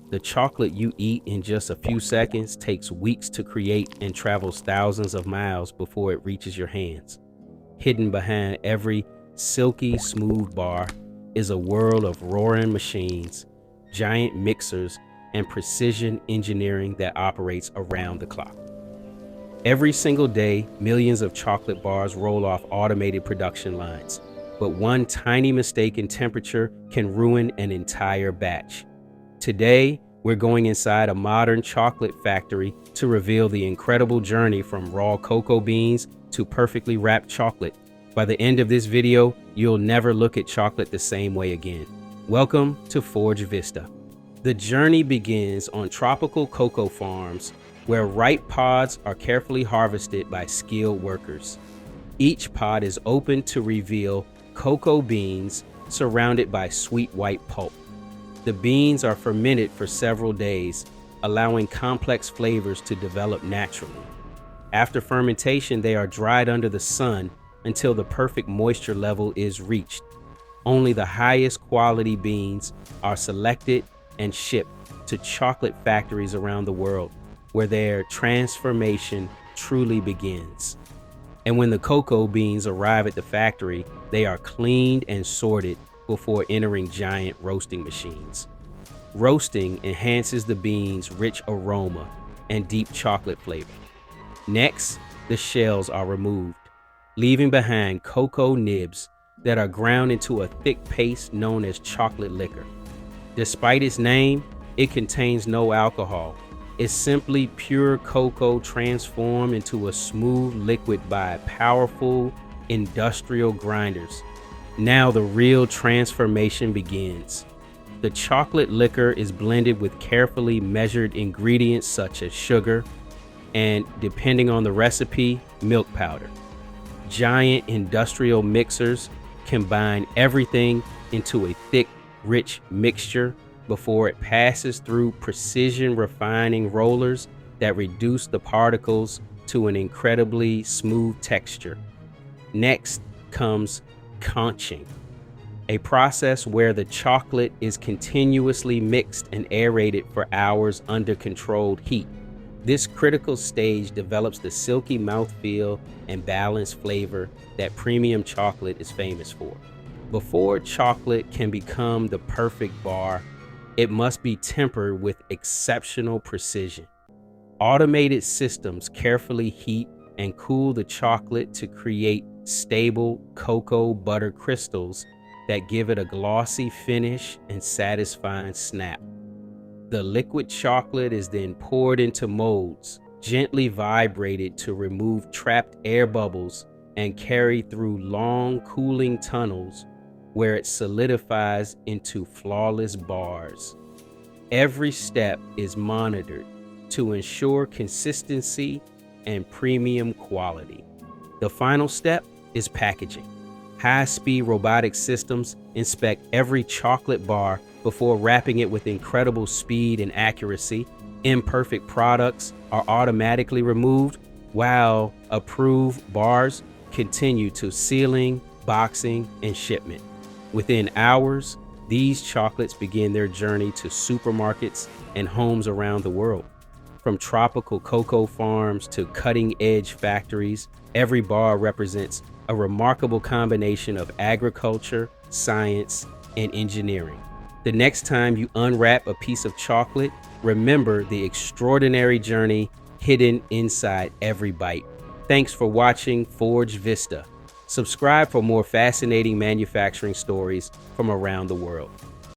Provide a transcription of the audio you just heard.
The chocolate you eat in just a few seconds takes weeks to create and travels thousands of miles before it reaches your hands. Hidden behind every silky, smooth bar is a world of roaring machines, giant mixers, and precision engineering that operates around the clock. Every single day, millions of chocolate bars roll off automated production lines, but one tiny mistake in temperature can ruin an entire batch. Today, we're going inside a modern chocolate factory to reveal the incredible journey from raw cocoa beans to perfectly wrapped chocolate. By the end of this video, you'll never look at chocolate the same way again. Welcome to Forge Vista. The journey begins on tropical cocoa farms where ripe pods are carefully harvested by skilled workers. Each pod is opened to reveal cocoa beans surrounded by sweet white pulp. The beans are fermented for several days, allowing complex flavors to develop naturally. After fermentation, they are dried under the sun until the perfect moisture level is reached. Only the highest quality beans are selected and shipped to chocolate factories around the world, where their transformation truly begins. And when the cocoa beans arrive at the factory, they are cleaned and sorted before entering giant roasting machines. Roasting enhances the beans' rich aroma and deep chocolate flavor. Next, the shells are removed, leaving behind cocoa nibs that are ground into a thick paste known as chocolate liquor. Despite its name, it contains no alcohol. It's simply pure cocoa transformed into a smooth liquid by powerful industrial grinders. Now the real transformation begins. The chocolate liquor is blended with carefully measured ingredients such as sugar and, depending on the recipe, milk powder. Giant industrial mixers combine everything into a thick, rich mixture before it passes through precision refining rollers that reduce the particles to an incredibly smooth texture. Next comes conching, a process where the chocolate is continuously mixed and aerated for hours under controlled heat. This critical stage develops the silky mouthfeel and balanced flavor that premium chocolate is famous for. Before chocolate can become the perfect bar, it must be tempered with exceptional precision. Automated systems carefully heat and cool the chocolate to create stable cocoa butter crystals that give it a glossy finish and satisfying snap. The liquid chocolate is then poured into molds, gently vibrated to remove trapped air bubbles, and carried through long cooling tunnels where it solidifies into flawless bars. Every step is monitored to ensure consistency and premium quality. The final step is packaging. High-speed robotic systems inspect every chocolate bar before wrapping it with incredible speed and accuracy. Imperfect products are automatically removed, while approved bars continue to sealing, boxing, and shipment. Within hours, these chocolates begin their journey to supermarkets and homes around the world. From tropical cocoa farms to cutting-edge factories, every bar represents a remarkable combination of agriculture, science, and engineering. The next time you unwrap a piece of chocolate, remember the extraordinary journey hidden inside every bite. Thanks for watching Forge Vista. Subscribe for more fascinating manufacturing stories from around the world.